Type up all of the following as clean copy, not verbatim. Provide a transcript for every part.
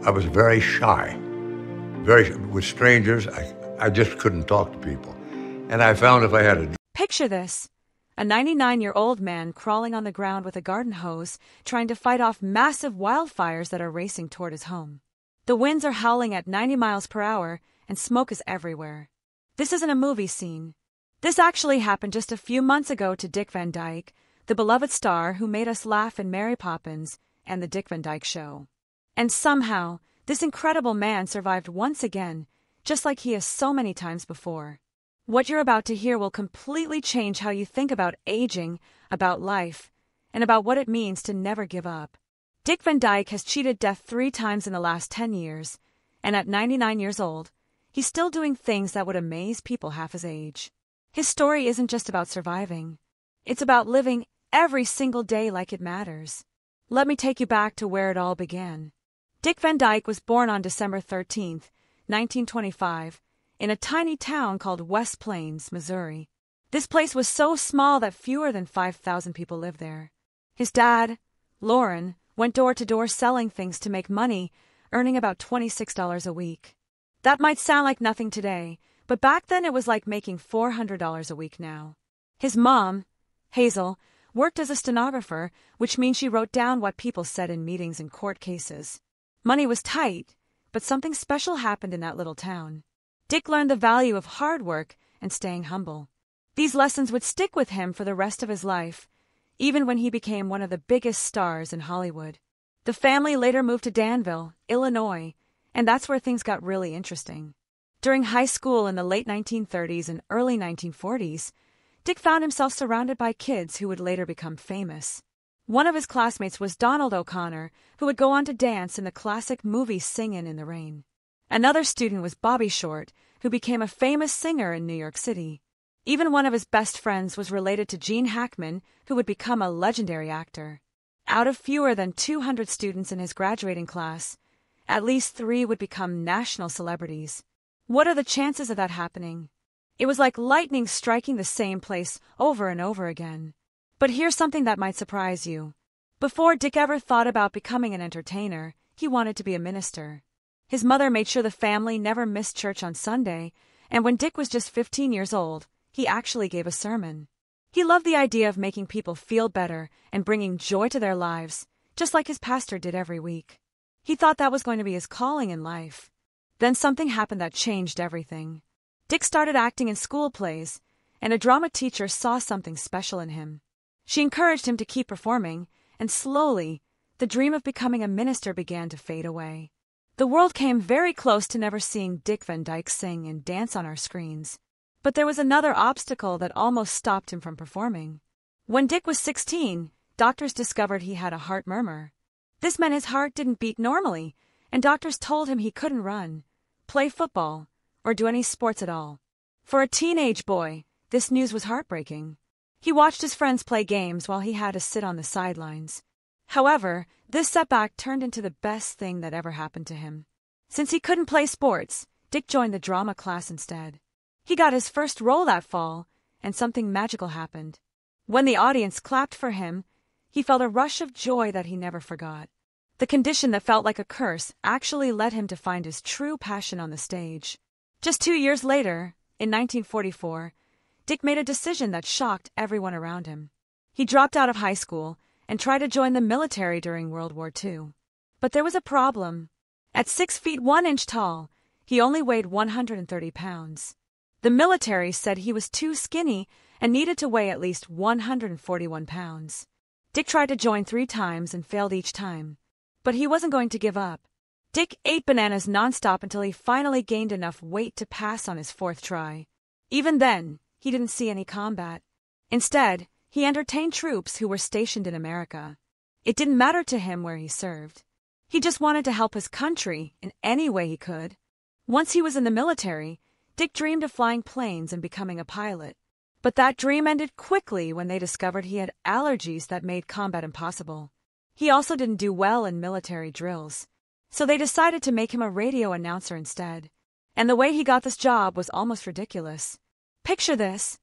I was very shy, with strangers. I just couldn't talk to people. And I found if I had a Picture this. A 99-year-old man crawling on the ground with a garden hose, trying to fight off massive wildfires that are racing toward his home. The winds are howling at 90 miles per hour, and smoke is everywhere. This isn't a movie scene. This actually happened just a few months ago to Dick Van Dyke, the beloved star who made us laugh in Mary Poppins and The Dick Van Dyke Show. And somehow, this incredible man survived once again, just like he has so many times before. What you're about to hear will completely change how you think about aging, about life, and about what it means to never give up. Dick Van Dyke has cheated death 3 times in the last 10 years, and at 99 years old, he's still doing things that would amaze people half his age. His story isn't just about surviving. It's about living every single day like it matters. Let me take you back to where it all began. Dick Van Dyke was born on December 13, 1925, in a tiny town called West Plains, Missouri. This place was so small that fewer than 5,000 people lived there. His dad, Lauren, went door to door selling things to make money, earning about $26 a week. That might sound like nothing today, but back then it was like making $400 a week now. His mom, Hazel, worked as a stenographer, which means she wrote down what people said in meetings and court cases. Money was tight, but something special happened in that little town. Dick learned the value of hard work and staying humble. These lessons would stick with him for the rest of his life, even when he became one of the biggest stars in Hollywood. The family later moved to Danville, Illinois, and that's where things got really interesting. During high school in the late 1930s and early 1940s, Dick found himself surrounded by kids who would later become famous. One of his classmates was Donald O'Connor, who would go on to dance in the classic movie Singin' in the Rain. Another student was Bobby Short, who became a famous singer in New York City. Even one of his best friends was related to Gene Hackman, who would become a legendary actor. Out of fewer than 200 students in his graduating class, at least 3 would become national celebrities. What are the chances of that happening? It was like lightning striking the same place over and over again. But here's something that might surprise you. Before Dick ever thought about becoming an entertainer, he wanted to be a minister. His mother made sure the family never missed church on Sunday, and when Dick was just 15 years old, he actually gave a sermon. He loved the idea of making people feel better and bringing joy to their lives, just like his pastor did every week. He thought that was going to be his calling in life. Then something happened that changed everything. Dick started acting in school plays, and a drama teacher saw something special in him. She encouraged him to keep performing, and slowly, the dream of becoming a minister began to fade away. The world came very close to never seeing Dick Van Dyke sing and dance on our screens. But there was another obstacle that almost stopped him from performing. When Dick was 16, doctors discovered he had a heart murmur. This meant his heart didn't beat normally, and doctors told him he couldn't run, play football, or do any sports at all. For a teenage boy, this news was heartbreaking. He watched his friends play games while he had to sit on the sidelines. However, this setback turned into the best thing that ever happened to him. Since he couldn't play sports, Dick joined the drama class instead. He got his first role that fall, and something magical happened. When the audience clapped for him, he felt a rush of joy that he never forgot. The condition that felt like a curse actually led him to find his true passion on the stage. Just 2 years later, in 1944, Dick made a decision that shocked everyone around him. He dropped out of high school and tried to join the military during World War II. But there was a problem. At 6 feet 1 inch tall, he only weighed 130 pounds. The military said he was too skinny and needed to weigh at least 141 pounds. Dick tried to join 3 times and failed each time. But he wasn't going to give up. Dick ate bananas nonstop until he finally gained enough weight to pass on his 4th try. Even then, he didn't see any combat. Instead, he entertained troops who were stationed in America. It didn't matter to him where he served. He just wanted to help his country in any way he could. Once he was in the military, Dick dreamed of flying planes and becoming a pilot. But that dream ended quickly when they discovered he had allergies that made combat impossible. He also didn't do well in military drills, so they decided to make him a radio announcer instead. And the way he got this job was almost ridiculous. Picture this.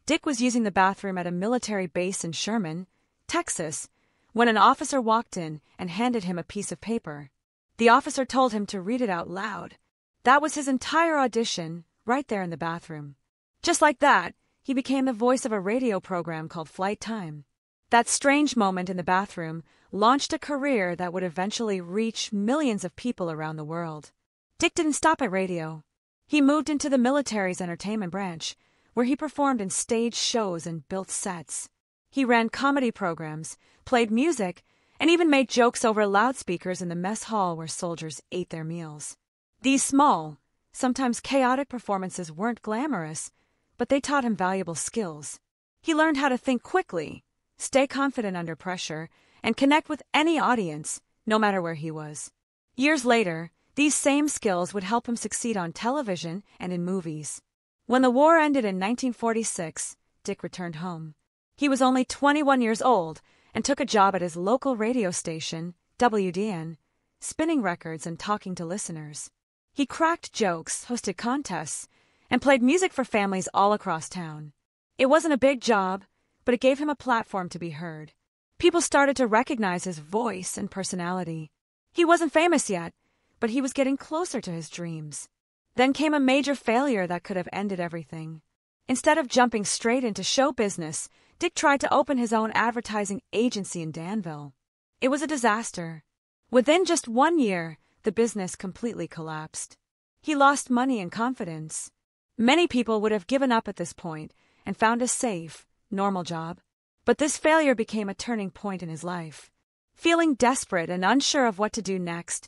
Dick was using the bathroom at a military base in Sherman, Texas, when an officer walked in and handed him a piece of paper. The officer told him to read it out loud. That was his entire audition, right there in the bathroom. Just like that, he became the voice of a radio program called Flight Time. That strange moment in the bathroom launched a career that would eventually reach millions of people around the world. Dyke didn't stop at radio. He moved into the military's entertainment branch, where he performed in stage shows and built sets. He ran comedy programs, played music, and even made jokes over loudspeakers in the mess hall where soldiers ate their meals. These small, sometimes chaotic performances weren't glamorous, but they taught him valuable skills. He learned how to think quickly, stay confident under pressure, and connect with any audience, no matter where he was. Years later, these same skills would help him succeed on television and in movies. When the war ended in 1946, Dyke returned home. He was only 21 years old and took a job at his local radio station, WDN, spinning records and talking to listeners. He cracked jokes, hosted contests, and played music for families all across town. It wasn't a big job, but it gave him a platform to be heard. People started to recognize his voice and personality. He wasn't famous yet, but he was getting closer to his dreams. Then came a major failure that could have ended everything. Instead of jumping straight into show business, Dyke tried to open his own advertising agency in Danville. It was a disaster. Within just 1 year, the business completely collapsed. He lost money and confidence. Many people would have given up at this point and found a safe, normal job. But this failure became a turning point in his life. Feeling desperate and unsure of what to do next,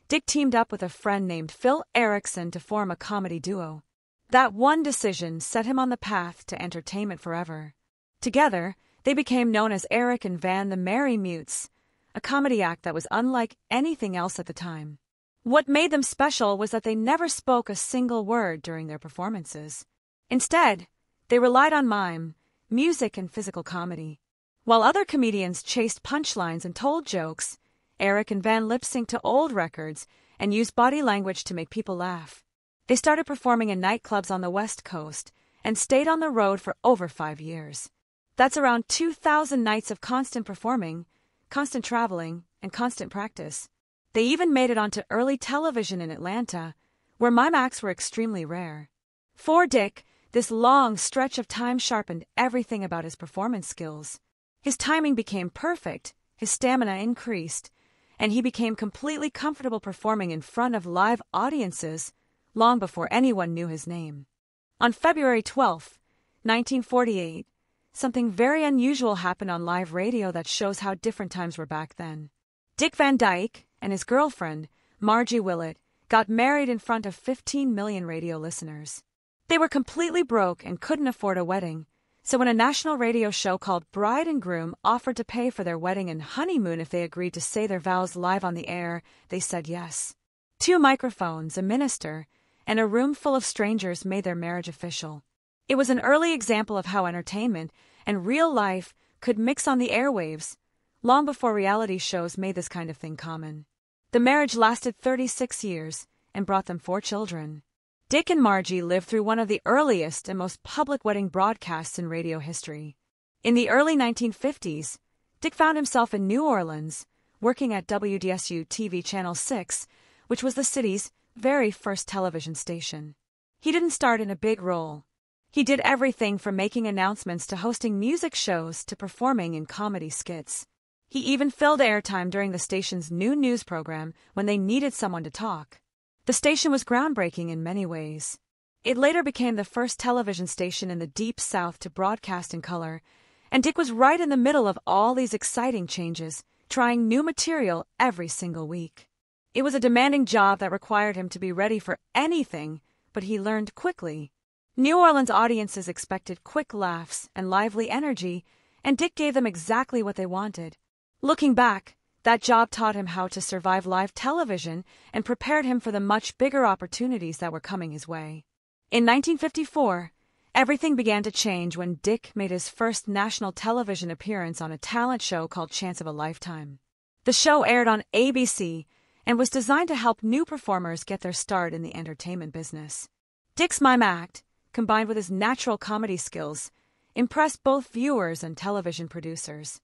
Dyke teamed up with a friend named Phil Erickson to form a comedy duo. That one decision set him on the path to entertainment forever. Together, they became known as Eric and Van the Merry Mutes, a comedy act that was unlike anything else at the time. What made them special was that they never spoke a single word during their performances. Instead, they relied on mime, music, and physical comedy. While other comedians chased punchlines and told jokes, Eric and Van lip-synced to old records and used body language to make people laugh. They started performing in nightclubs on the West Coast and stayed on the road for over 5 years. That's around 2,000 nights of constant performing, constant traveling, and constant practice. They even made it onto early television in Atlanta, where mime acts were extremely rare. For Dyke, this long stretch of time sharpened everything about his performance skills. His timing became perfect, his stamina increased, and he became completely comfortable performing in front of live audiences long before anyone knew his name. On February 12, 1948, something very unusual happened on live radio that shows how different times were back then. Dick Van Dyke and his girlfriend, Margie Willett, got married in front of 15 million radio listeners. They were completely broke and couldn't afford a wedding, so when a national radio show called Bride and Groom offered to pay for their wedding and honeymoon if they agreed to say their vows live on the air, they said yes. 2 microphones, a minister, and a room full of strangers made their marriage official. It was an early example of how entertainment and real life could mix on the airwaves, long before reality shows made this kind of thing common. The marriage lasted 36 years and brought them 4 children. Dick and Margie lived through one of the earliest and most public wedding broadcasts in radio history. In the early 1950s, Dick found himself in New Orleans, working at WDSU TV Channel 6, which was the city's very first television station. He didn't start in a big role. He did everything from making announcements to hosting music shows to performing in comedy skits. He even filled airtime during the station's new news program when they needed someone to talk. The station was groundbreaking in many ways. It later became the first television station in the Deep South to broadcast in color, and Dick was right in the middle of all these exciting changes, trying new material every single week. It was a demanding job that required him to be ready for anything, but he learned quickly. New Orleans audiences expected quick laughs and lively energy, and Dick gave them exactly what they wanted. Looking back, that job taught him how to survive live television and prepared him for the much bigger opportunities that were coming his way. In 1954, everything began to change when Dick made his first national television appearance on a talent show called Chance of a Lifetime. The show aired on ABC and was designed to help new performers get their start in the entertainment business. Dick's mime act, combined with his natural comedy skills, impressed both viewers and television producers.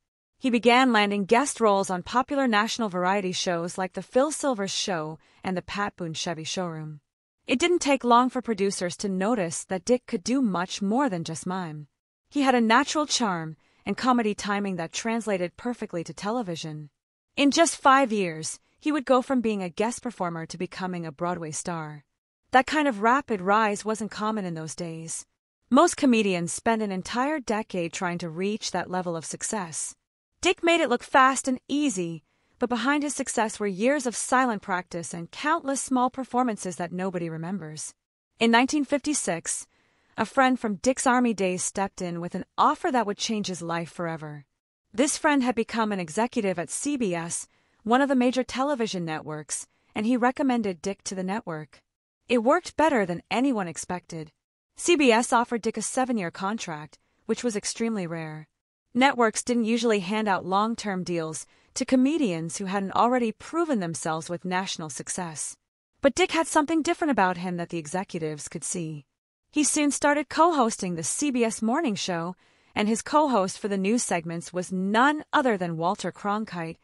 He began landing guest roles on popular national variety shows like The Phil Silvers Show and The Pat Boone Chevy Showroom. It didn't take long for producers to notice that Dyke could do much more than just mime. He had a natural charm and comedy timing that translated perfectly to television. In just 5 years, he would go from being a guest performer to becoming a Broadway star. That kind of rapid rise wasn't common in those days. Most comedians spend an entire decade trying to reach that level of success. Dyke made it look fast and easy, but behind his success were years of silent practice and countless small performances that nobody remembers. In 1956, a friend from Dyke's Army days stepped in with an offer that would change his life forever. This friend had become an executive at CBS, one of the major television networks, and he recommended Dyke to the network. It worked better than anyone expected. CBS offered Dyke a 7-year contract, which was extremely rare. Networks didn't usually hand out long-term deals to comedians who hadn't already proven themselves with national success. But Dyke had something different about him that the executives could see. He soon started co-hosting the CBS Morning Show, and his co-host for the news segments was none other than Walter Cronkite,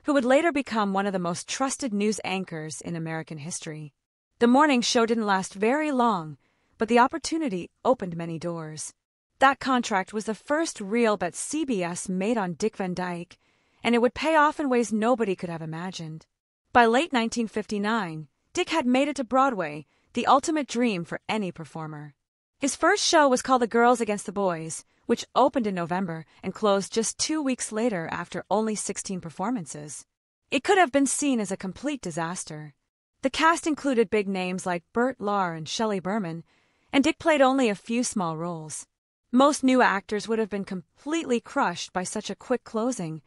who would later become one of the most trusted news anchors in American history. The morning show didn't last very long, but the opportunity opened many doors. That contract was the first real bet CBS made on Dick Van Dyke, and it would pay off in ways nobody could have imagined. By late 1959, Dyke had made it to Broadway, the ultimate dream for any performer. His first show was called The Girls Against the Boys, which opened in November and closed just 2 weeks later after only 16 performances. It could have been seen as a complete disaster. The cast included big names like Bert Lahr and Shelley Berman, and Dyke played only a few small roles. Most new actors would have been completely crushed by such a quick closing,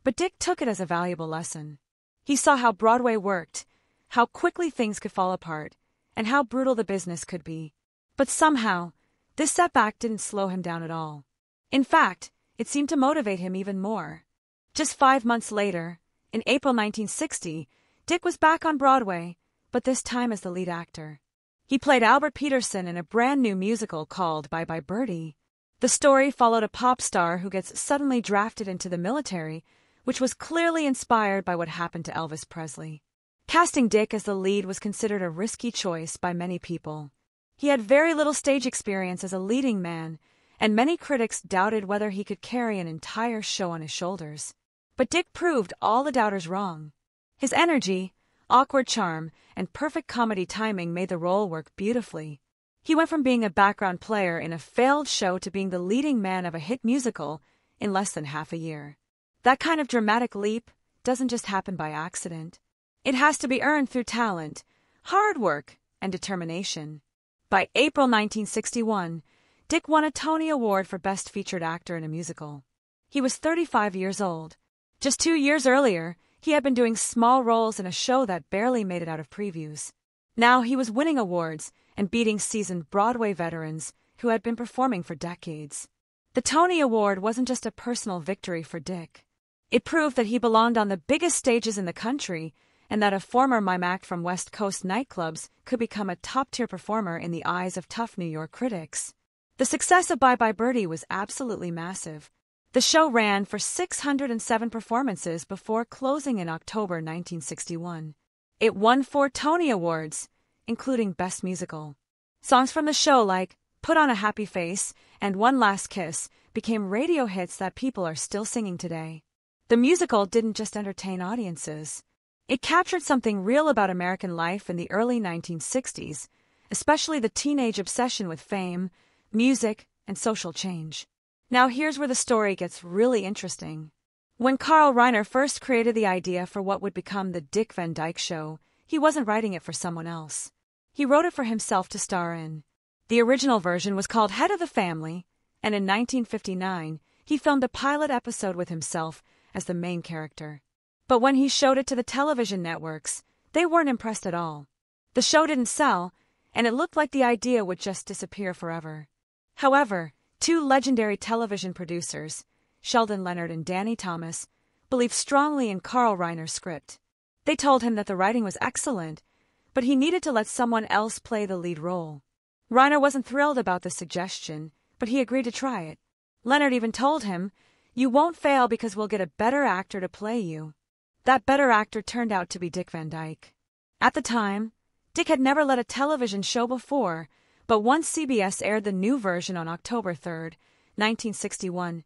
but Dyke took it as a valuable lesson. He saw how Broadway worked, how quickly things could fall apart, and how brutal the business could be. But somehow, this setback didn't slow him down at all. In fact, it seemed to motivate him even more. Just 5 months later, in April 1960, Dyke was back on Broadway, but this time as the lead actor. He played Albert Peterson in a brand new musical called Bye Bye Birdie. The story followed a pop star who gets suddenly drafted into the military, which was clearly inspired by what happened to Elvis Presley. Casting Dyke as the lead was considered a risky choice by many people. He had very little stage experience as a leading man, and many critics doubted whether he could carry an entire show on his shoulders. But Dyke proved all the doubters wrong. His energy, awkward charm, and perfect comedy timing made the role work beautifully. He went from being a background player in a failed show to being the leading man of a hit musical in less than half a year. That kind of dramatic leap doesn't just happen by accident. It has to be earned through talent, hard work, and determination. By April 1961, Dyke won a Tony Award for Best Featured Actor in a Musical. He was 35 years old. Just 2 years earlier, he had been doing small roles in a show that barely made it out of previews. Now he was winning awards and beating seasoned Broadway veterans who had been performing for decades. The Tony Award wasn't just a personal victory for Dyke. It proved that he belonged on the biggest stages in the country and that a former mime act from West Coast nightclubs could become a top-tier performer in the eyes of tough New York critics. The success of Bye Bye Birdie was absolutely massive. The show ran for 607 performances before closing in October 1961. It won 4 Tony Awards, including Best Musical. Songs from the show like Put on a Happy Face and One Last Kiss became radio hits that people are still singing today. The musical didn't just entertain audiences. It captured something real about American life in the early 1960s, especially the teenage obsession with fame, music, and social change. Now here's where the story gets really interesting. When Carl Reiner first created the idea for what would become the Dick Van Dyke Show, he wasn't writing it for someone else. He wrote it for himself to star in. The original version was called Head of the Family, and in 1959, he filmed a pilot episode with himself as the main character. But when he showed it to the television networks, they weren't impressed at all. The show didn't sell, and it looked like the idea would just disappear forever. However, 2 legendary television producers, Sheldon Leonard and Danny Thomas, believed strongly in Carl Reiner's script. They told him that the writing was excellent, but he needed to let someone else play the lead role. Reiner wasn't thrilled about the suggestion, but he agreed to try it. Leonard even told him, "You won't fail because we'll get a better actor to play you." That better actor turned out to be Dick Van Dyke. At the time, Dick had never led a television show before, but once CBS aired the new version on October 3, 1961,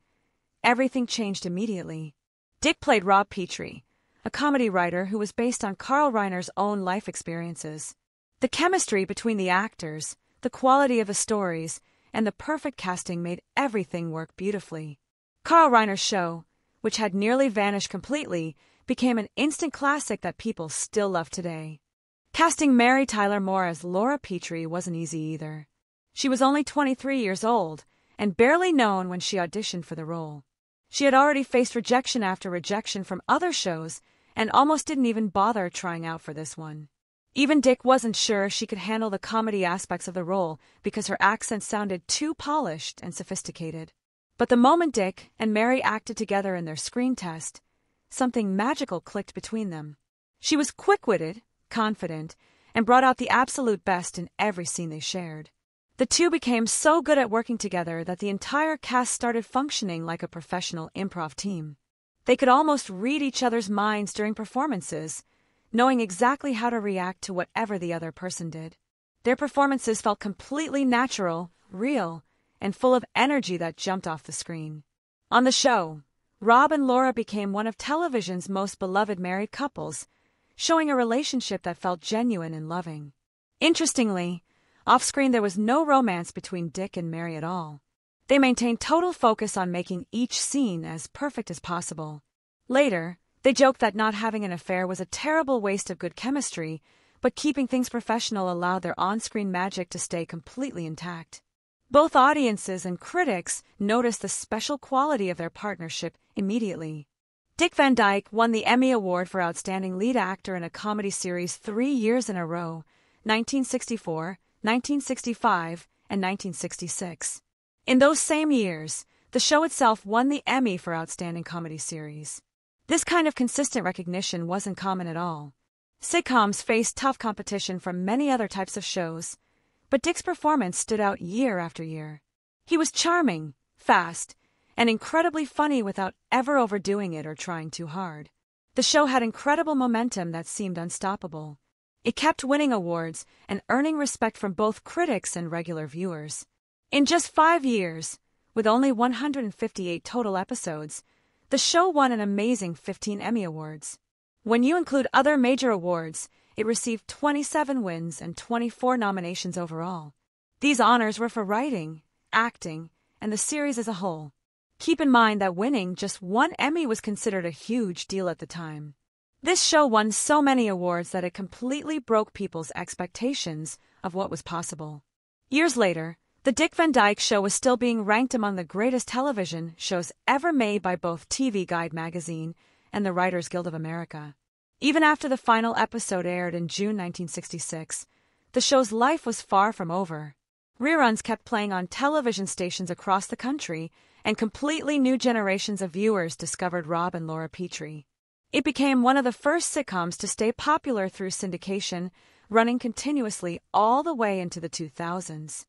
everything changed immediately. Dick played Rob Petrie, a comedy writer who was based on Carl Reiner's own life experiences. The chemistry between the actors, the quality of the stories, and the perfect casting made everything work beautifully. Carl Reiner's show, which had nearly vanished completely, became an instant classic that people still love today. Casting Mary Tyler Moore as Laura Petrie wasn't easy either. She was only 23 years old and barely known when she auditioned for the role. She had already faced rejection after rejection from other shows and almost didn't even bother trying out for this one. Even Dick wasn't sure she could handle the comedy aspects of the role because her accent sounded too polished and sophisticated. But the moment Dick and Mary acted together in their screen test, something magical clicked between them. She was quick-witted, confident, and brought out the absolute best in every scene they shared. The two became so good at working together that the entire cast started functioning like a professional improv team. They could almost read each other's minds during performances, knowing exactly how to react to whatever the other person did. Their performances felt completely natural, real, and full of energy that jumped off the screen. On the show, Rob and Laura became one of television's most beloved married couples, showing a relationship that felt genuine and loving. Interestingly, off-screen there was no romance between Dick and Mary at all. They maintained total focus on making each scene as perfect as possible. Later, they joked that not having an affair was a terrible waste of good chemistry, but keeping things professional allowed their on-screen magic to stay completely intact. Both audiences and critics noticed the special quality of their partnership immediately. Dick Van Dyke won the Emmy Award for Outstanding Lead Actor in a Comedy Series 3 years in a row, 1964, 1965, and 1966. In those same years, the show itself won the Emmy for Outstanding Comedy Series. This kind of consistent recognition wasn't common at all. Sitcoms faced tough competition from many other types of shows, but Dick's performance stood out year after year. He was charming, fast, and incredibly funny without ever overdoing it or trying too hard. The show had incredible momentum that seemed unstoppable. It kept winning awards and earning respect from both critics and regular viewers. In just 5 years, with only 158 total episodes, the show won an amazing 15 Emmy Awards. When you include other major awards, it received 27 wins and 24 nominations overall. These honors were for writing, acting, and the series as a whole. Keep in mind that winning just one Emmy was considered a huge deal at the time. This show won so many awards that it completely broke people's expectations of what was possible. Years later, The Dick Van Dyke Show was still being ranked among the greatest television shows ever made by both TV Guide magazine and the Writers Guild of America. Even after the final episode aired in June 1966, the show's life was far from over. Reruns kept playing on television stations across the country, and completely new generations of viewers discovered Rob and Laura Petrie. It became one of the first sitcoms to stay popular through syndication, running continuously all the way into the 2000s.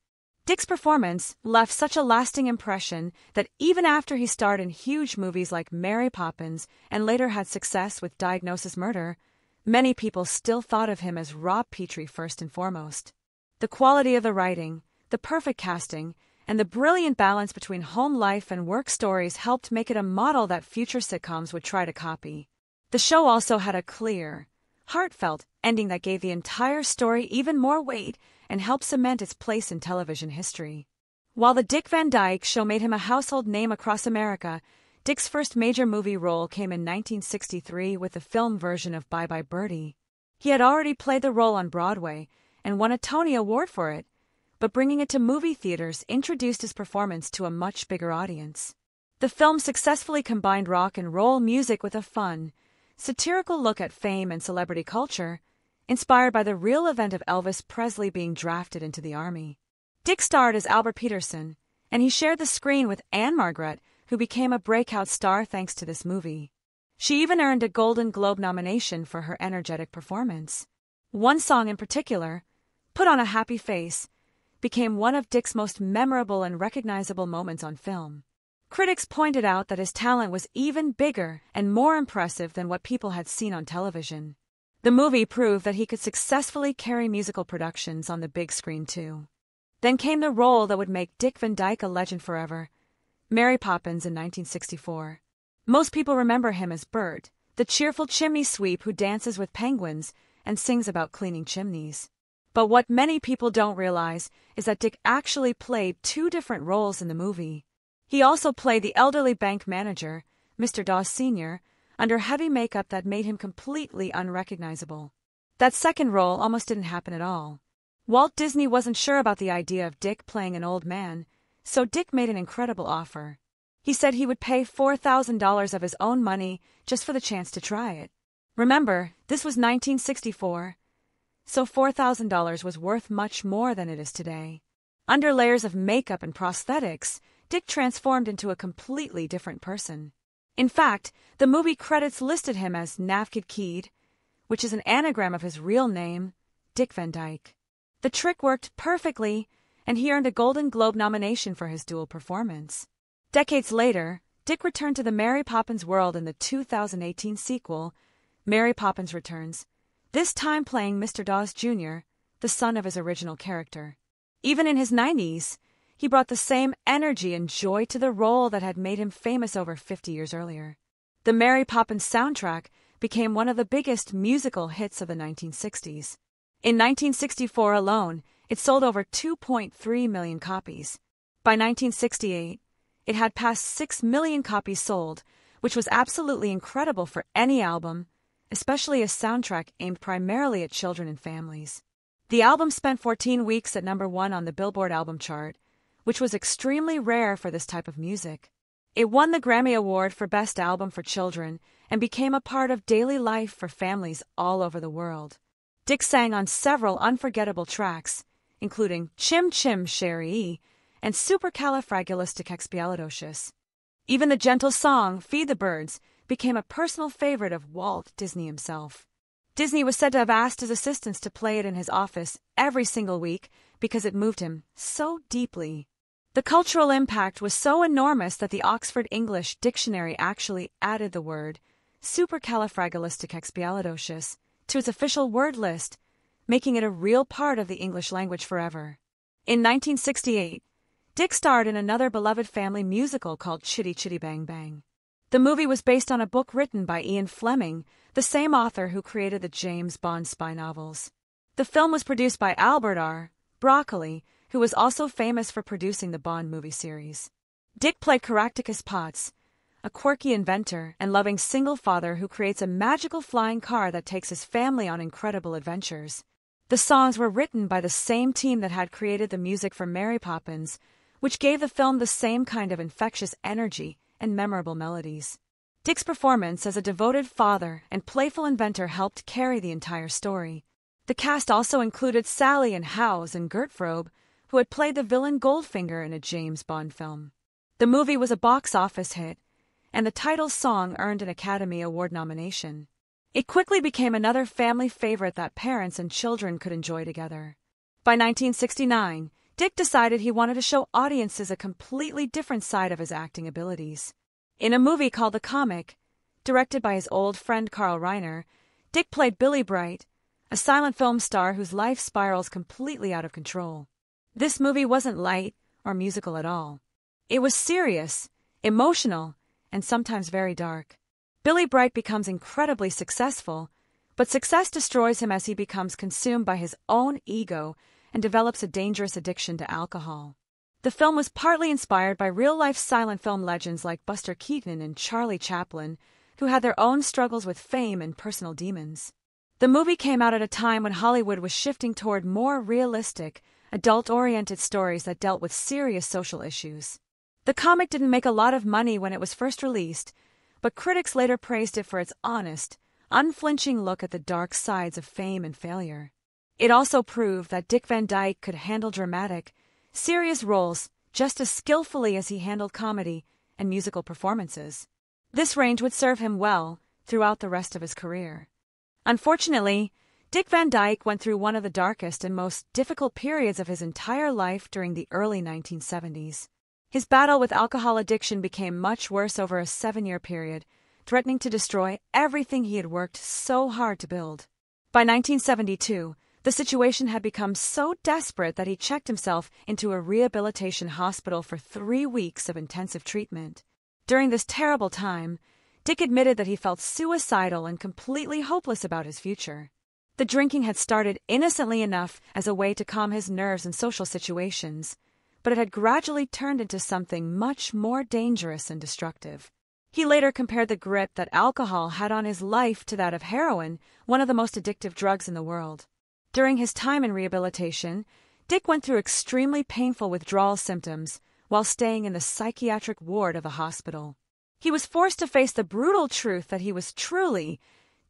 Dick's performance left such a lasting impression that even after he starred in huge movies like Mary Poppins and later had success with Diagnosis Murder, many people still thought of him as Rob Petrie first and foremost. The quality of the writing, the perfect casting, and the brilliant balance between home life and work stories helped make it a model that future sitcoms would try to copy. The show also had a clear, heartfelt ending that gave the entire story even more weight and helped cement its place in television history. While The Dick Van Dyke Show made him a household name across America, Dick's first major movie role came in 1963 with the film version of Bye Bye Birdie. He had already played the role on Broadway and won a Tony Award for it, but bringing it to movie theaters introduced his performance to a much bigger audience. The film successfully combined rock and roll music with a fun, satirical look at fame and celebrity culture, inspired by the real event of Elvis Presley being drafted into the Army. Dick starred as Albert Peterson, and he shared the screen with Anne Margaret, who became a breakout star thanks to this movie. She even earned a Golden Globe nomination for her energetic performance. One song in particular, Put on a Happy Face, became one of Dick's most memorable and recognizable moments on film. Critics pointed out that his talent was even bigger and more impressive than what people had seen on television. The movie proved that he could successfully carry musical productions on the big screen too. Then came the role that would make Dick Van Dyke a legend forever, Mary Poppins in 1964. Most people remember him as Bert, the cheerful chimney sweep who dances with penguins and sings about cleaning chimneys. But what many people don't realize is that Dick actually played two different roles in the movie. He also played the elderly bank manager, Mr. Dawes Sr., under heavy makeup that made him completely unrecognizable. That second role almost didn't happen at all. Walt Disney wasn't sure about the idea of Dick playing an old man, so Dick made an incredible offer. He said he would pay $4,000 of his own money just for the chance to try it. Remember, this was 1964, so $4,000 was worth much more than it is today. Under layers of makeup and prosthetics, Dick transformed into a completely different person. In fact, the movie credits listed him as Navkid Keed, which is an anagram of his real name, Dick Van Dyke. The trick worked perfectly, and he earned a Golden Globe nomination for his dual performance. Decades later, Dick returned to the Mary Poppins world in the 2018 sequel, Mary Poppins Returns, this time playing Mr. Dawes Jr., the son of his original character. Even in his 90s, he brought the same energy and joy to the role that had made him famous over 50 years earlier. The Mary Poppins soundtrack became one of the biggest musical hits of the 1960s. In 1964 alone, it sold over 2.3 million copies. By 1968, it had passed 6 million copies sold, which was absolutely incredible for any album, especially a soundtrack aimed primarily at children and families. The album spent 14 weeks at #1 on the Billboard album chart, which was extremely rare for this type of music. It won the Grammy Award for Best Album for Children and became a part of daily life for families all over the world. Dick sang on several unforgettable tracks, including Chim Chim Cherie and Supercalifragilisticexpialidocious. Even the gentle song Feed the Birds became a personal favorite of Walt Disney himself. Disney was said to have asked his assistants to play it in his office every single week because it moved him so deeply. The cultural impact was so enormous that the Oxford English Dictionary actually added the word supercalifragilisticexpialidocious to its official word list, making it a real part of the English language forever. In 1968, Dick starred in another beloved family musical called Chitty Chitty Bang Bang. The movie was based on a book written by Ian Fleming, the same author who created the James Bond spy novels. The film was produced by Albert R. Broccoli, who was also famous for producing the Bond movie series. Dick played Caractacus Potts, a quirky inventor and loving single father who creates a magical flying car that takes his family on incredible adventures. The songs were written by the same team that had created the music for Mary Poppins, which gave the film the same kind of infectious energy and memorable melodies. Dick's performance as a devoted father and playful inventor helped carry the entire story. The cast also included Sally and Howes and Gertfrobe, who had played the villain Goldfinger in a James Bond film. The movie was a box office hit, and the title song earned an Academy Award nomination. It quickly became another family favorite that parents and children could enjoy together. By 1969, Dick decided he wanted to show audiences a completely different side of his acting abilities. In a movie called The Comic, directed by his old friend Carl Reiner, Dick played Billy Bright, a silent film star whose life spirals completely out of control. This movie wasn't light or musical at all. It was serious, emotional, and sometimes very dark. Billy Bright becomes incredibly successful, but success destroys him as he becomes consumed by his own ego and develops a dangerous addiction to alcohol. The film was partly inspired by real-life silent film legends like Buster Keaton and Charlie Chaplin, who had their own struggles with fame and personal demons. The movie came out at a time when Hollywood was shifting toward more realistic, adult-oriented stories that dealt with serious social issues. The comic didn't make a lot of money when it was first released, but critics later praised it for its honest, unflinching look at the dark sides of fame and failure. It also proved that Dick Van Dyke could handle dramatic, serious roles just as skillfully as he handled comedy and musical performances. This range would serve him well throughout the rest of his career. Unfortunately, Dick Van Dyke went through one of the darkest and most difficult periods of his entire life during the early 1970s. His battle with alcohol addiction became much worse over a 7-year period, threatening to destroy everything he had worked so hard to build. By 1972, the situation had become so desperate that he checked himself into a rehabilitation hospital for 3 weeks of intensive treatment. During this terrible time, Dyke admitted that he felt suicidal and completely hopeless about his future. The drinking had started innocently enough as a way to calm his nerves in social situations, but it had gradually turned into something much more dangerous and destructive. He later compared the grip that alcohol had on his life to that of heroin, one of the most addictive drugs in the world. During his time in rehabilitation, Dyke went through extremely painful withdrawal symptoms while staying in the psychiatric ward of a hospital. He was forced to face the brutal truth that he was truly,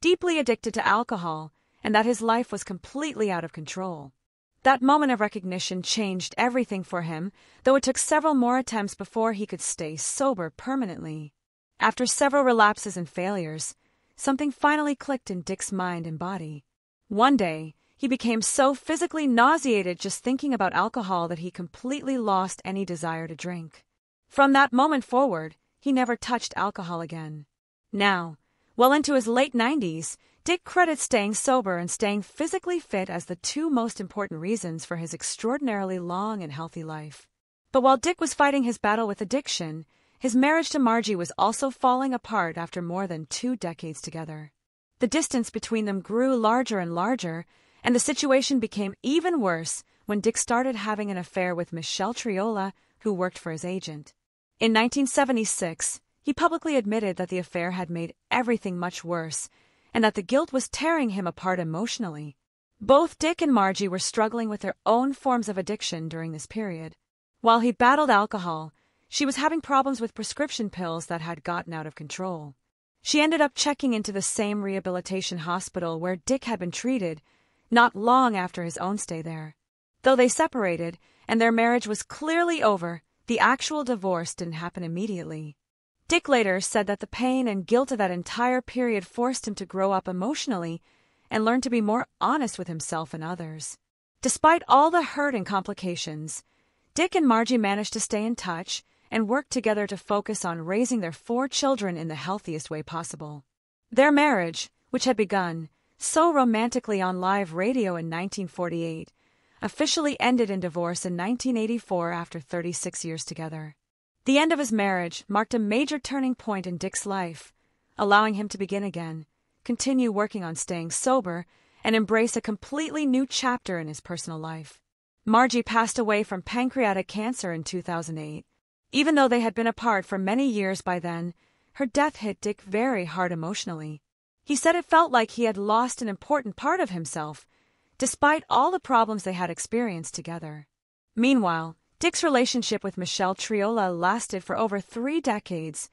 deeply addicted to alcohol and that his life was completely out of control. That moment of recognition changed everything for him, though it took several more attempts before he could stay sober permanently. After several relapses and failures, something finally clicked in Dyke's mind and body. One day, he became so physically nauseated just thinking about alcohol that he completely lost any desire to drink. From that moment forward, he never touched alcohol again. Now, well into his late 90s, Dyke credits staying sober and staying physically fit as the two most important reasons for his extraordinarily long and healthy life. But while Dyke was fighting his battle with addiction, his marriage to Margie was also falling apart after more than 2 decades together. The distance between them grew larger and larger, and the situation became even worse when Dyke started having an affair with Michelle Triola, who worked for his agent. In 1976, he publicly admitted that the affair had made everything much worse, and that the guilt was tearing him apart emotionally. Both Dyke and Margie were struggling with their own forms of addiction during this period. While he battled alcohol, she was having problems with prescription pills that had gotten out of control. She ended up checking into the same rehabilitation hospital where Dyke had been treated, not long after his own stay there. Though they separated, and their marriage was clearly over, the actual divorce didn't happen immediately. Dyke later said that the pain and guilt of that entire period forced him to grow up emotionally and learn to be more honest with himself and others. Despite all the hurt and complications, Dyke and Margie managed to stay in touch and work together to focus on raising their 4 children in the healthiest way possible. Their marriage, which had begun so romantically on live radio in 1948, officially ended in divorce in 1984 after 36 years together. The end of his marriage marked a major turning point in Dyke's life, allowing him to begin again, continue working on staying sober, and embrace a completely new chapter in his personal life. Margie passed away from pancreatic cancer in 2008. Even though they had been apart for many years by then, her death hit Dyke very hard emotionally. He said it felt like he had lost an important part of himself, despite all the problems they had experienced together. Meanwhile, Dyke's relationship with Michelle Triola lasted for over 3 decades,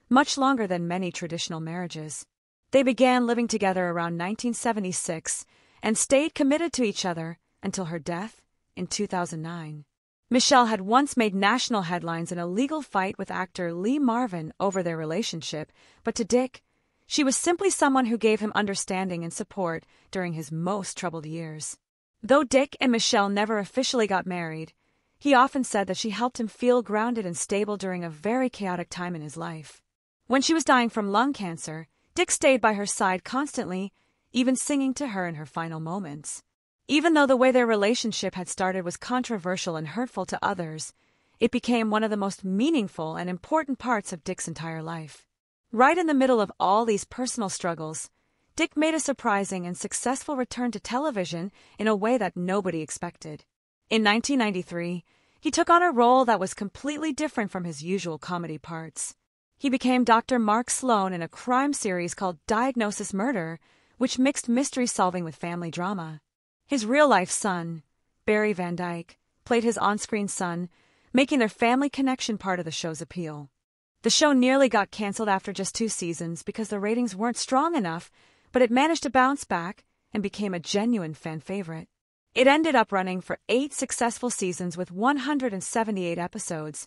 much longer than many traditional marriages. They began living together around 1976 and stayed committed to each other until her death in 2009. Michelle had once made national headlines in a legal fight with actor Lee Marvin over their relationship, but to Dyke, she was simply someone who gave him understanding and support during his most troubled years. Though Dyke and Michelle never officially got married, he often said that she helped him feel grounded and stable during a very chaotic time in his life. When she was dying from lung cancer, Dyke stayed by her side constantly, even singing to her in her final moments. Even though the way their relationship had started was controversial and hurtful to others, it became one of the most meaningful and important parts of Dyke's entire life. Right in the middle of all these personal struggles, Dyke made a surprising and successful return to television in a way that nobody expected. In 1993, he took on a role that was completely different from his usual comedy parts. He became Dr. Mark Sloan in a crime series called Diagnosis Murder, which mixed mystery solving with family drama. His real-life son, Barry Van Dyke, played his on-screen son, making their family connection part of the show's appeal. The show nearly got canceled after just 2 seasons because the ratings weren't strong enough, but it managed to bounce back and became a genuine fan favorite. It ended up running for 8 successful seasons with 178 episodes,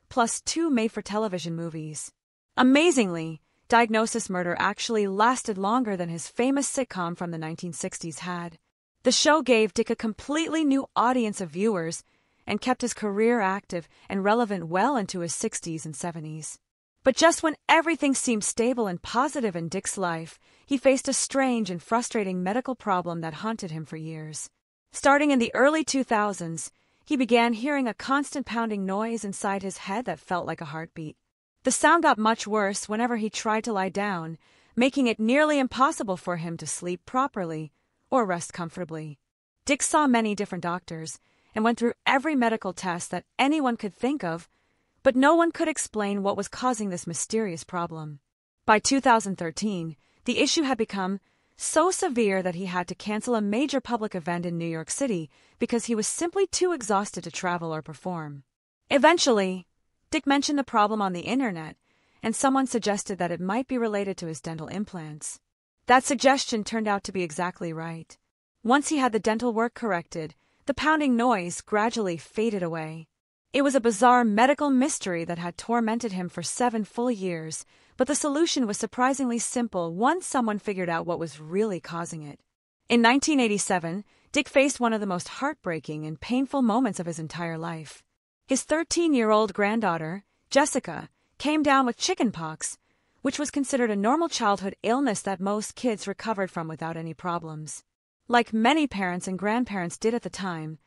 plus 2 made-for-television movies. Amazingly, Diagnosis Murder actually lasted longer than his famous sitcom from the 1960s had. The show gave Dyke a completely new audience of viewers, and kept his career active and relevant well into his 60s and 70s. But just when everything seemed stable and positive in Dyke's life, he faced a strange and frustrating medical problem that haunted him for years. Starting in the early 2000s, he began hearing a constant pounding noise inside his head that felt like a heartbeat. The sound got much worse whenever he tried to lie down, making it nearly impossible for him to sleep properly or rest comfortably. Dyke saw many different doctors and went through every medical test that anyone could think of, but no one could explain what was causing this mysterious problem. By 2013, the issue had become so severe that he had to cancel a major public event in New York City because he was simply too exhausted to travel or perform. Eventually, Dyke mentioned the problem on the internet, and someone suggested that it might be related to his dental implants. That suggestion turned out to be exactly right. Once he had the dental work corrected, the pounding noise gradually faded away. It was a bizarre medical mystery that had tormented him for 7 full years, but the solution was surprisingly simple once someone figured out what was really causing it. In 1987, Dyke faced one of the most heartbreaking and painful moments of his entire life. His 13-year-old granddaughter, Jessica, came down with chickenpox, which was considered a normal childhood illness that most kids recovered from without any problems. Like many parents and grandparents did at the time,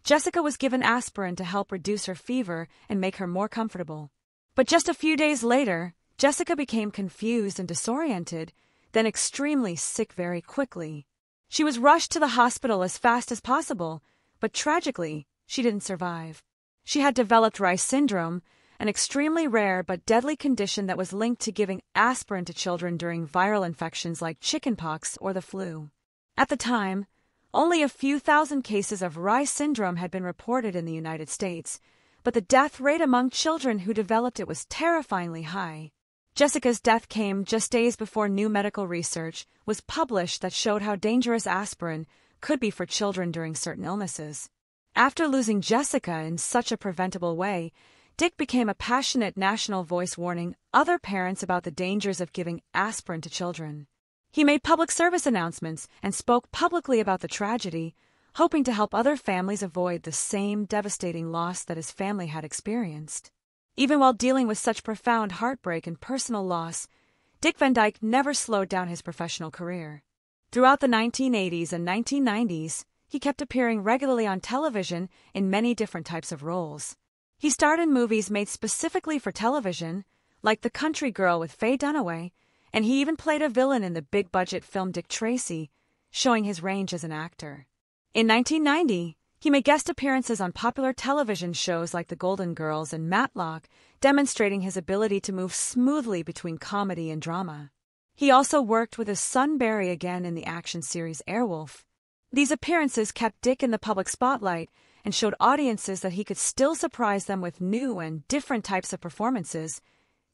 Jessica was given aspirin to help reduce her fever and make her more comfortable. But just a few days later, Jessica became confused and disoriented, then extremely sick very quickly. She was rushed to the hospital as fast as possible, but tragically, she didn't survive. She had developed Reye syndrome, an extremely rare but deadly condition that was linked to giving aspirin to children during viral infections like chickenpox or the flu. At the time, only a few thousand cases of Reye syndrome had been reported in the United States, but the death rate among children who developed it was terrifyingly high. Jessica's death came just days before new medical research was published that showed how dangerous aspirin could be for children during certain illnesses. After losing Jessica in such a preventable way, Dyke became a passionate national voice warning other parents about the dangers of giving aspirin to children. He made public service announcements and spoke publicly about the tragedy, hoping to help other families avoid the same devastating loss that his family had experienced. Even while dealing with such profound heartbreak and personal loss, Dyke Van Dyke never slowed down his professional career. Throughout the 1980s and 1990s, he kept appearing regularly on television in many different types of roles. He starred in movies made specifically for television, like The Country Girl with Faye Dunaway, and he even played a villain in the big-budget film Dick Tracy, showing his range as an actor. In 1990, he made guest appearances on popular television shows like The Golden Girls and Matlock, demonstrating his ability to move smoothly between comedy and drama. He also worked with his son Barry again in the action series Airwolf. These appearances kept Dyke in the public spotlight and showed audiences that he could still surprise them with new and different types of performances,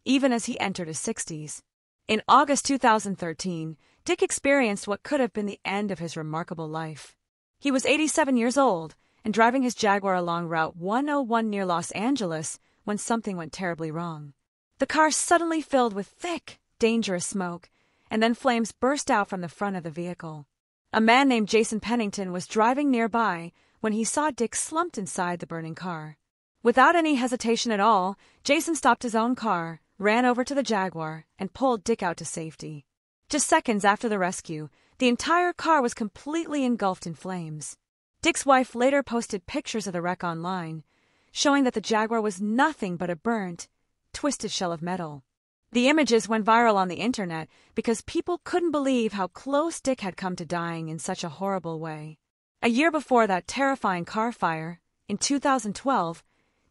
even as he entered his 60s. In August 2013, Dyke experienced what could have been the end of his remarkable life. He was 87 years old and driving his Jaguar along Route 101 near Los Angeles when something went terribly wrong. The car suddenly filled with thick, dangerous smoke, and then flames burst out from the front of the vehicle. A man named Jason Pennington was driving nearby when he saw Dyke slumped inside the burning car. Without any hesitation at all, Jason stopped his own car, ran over to the Jaguar, and pulled Dyke out to safety. Just seconds after the rescue, the entire car was completely engulfed in flames. Dyke's wife later posted pictures of the wreck online, showing that the Jaguar was nothing but a burnt, twisted shell of metal. The images went viral on the internet because people couldn't believe how close Dyke had come to dying in such a horrible way. A year before that terrifying car fire, in 2012,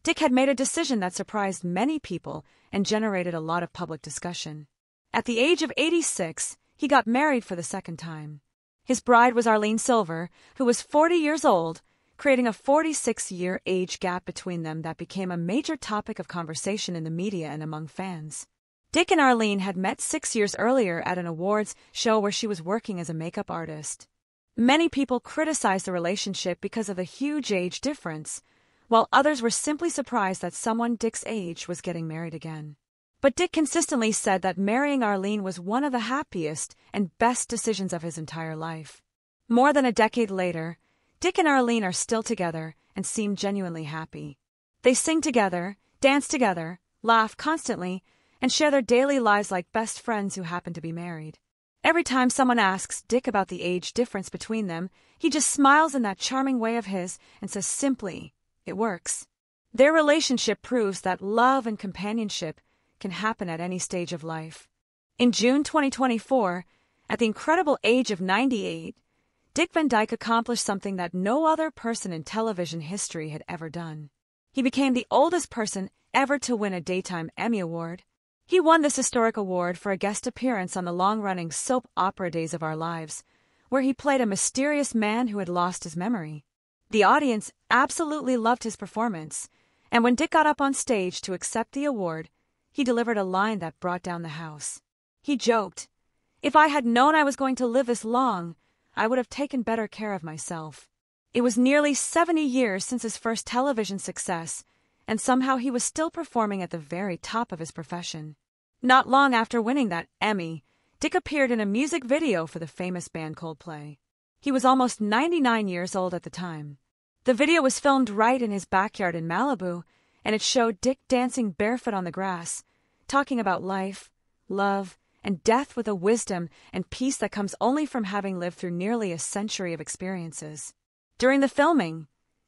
Dyke had made a decision that surprised many people and generated a lot of public discussion. At the age of 86, he got married for the second time. His bride was Arlene Silver, who was 40 years old, creating a 46-year age gap between them that became a major topic of conversation in the media and among fans. Dyke and Arlene had met 6 years earlier at an awards show where she was working as a makeup artist. Many people criticized the relationship because of the huge age difference, while others were simply surprised that someone Dyke's age was getting married again. But Dyke consistently said that marrying Arlene was one of the happiest and best decisions of his entire life. More than a decade later, Dyke and Arlene are still together and seem genuinely happy. They sing together, dance together, laugh constantly, and share their daily lives like best friends who happen to be married. Every time someone asks Dyke about the age difference between them, he just smiles in that charming way of his and says simply, "It works." Their relationship proves that love and companionship can happen at any stage of life. In June 2024, at the incredible age of 98, Dick Van Dyke accomplished something that no other person in television history had ever done. He became the oldest person ever to win a Daytime Emmy Award. He won this historic award for a guest appearance on the long-running soap opera Days of Our Lives, where he played a mysterious man who had lost his memory. The audience absolutely loved his performance, and when Dick got up on stage to accept the award, he delivered a line that brought down the house. He joked, "If I had known I was going to live this long, I would have taken better care of myself." It was nearly 70 years since his first television success, and somehow he was still performing at the very top of his profession. Not long after winning that Emmy, Dick appeared in a music video for the famous band Coldplay. He was almost 99 years old at the time. The video was filmed right in his backyard in Malibu, and it showed Dick dancing barefoot on the grass, talking about life, love, and death with a wisdom and peace that comes only from having lived through nearly a century of experiences. During the filming,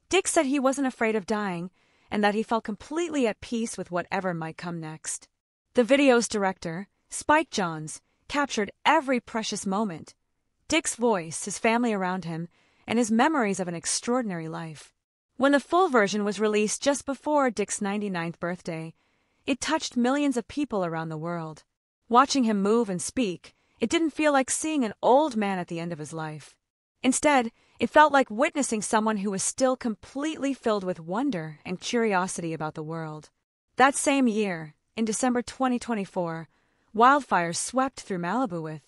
Dick said he wasn't afraid of dying and that he felt completely at peace with whatever might come next. The video's director, Spike Jonze, captured every precious moment. Dick's voice, his family around him, and his memories of an extraordinary life. When the full version was released just before Dick's 99th birthday, it touched millions of people around the world. Watching him move and speak, it didn't feel like seeing an old man at the end of his life. Instead, it felt like witnessing someone who was still completely filled with wonder and curiosity about the world. That same year, in December 2024, wildfires swept through Malibu with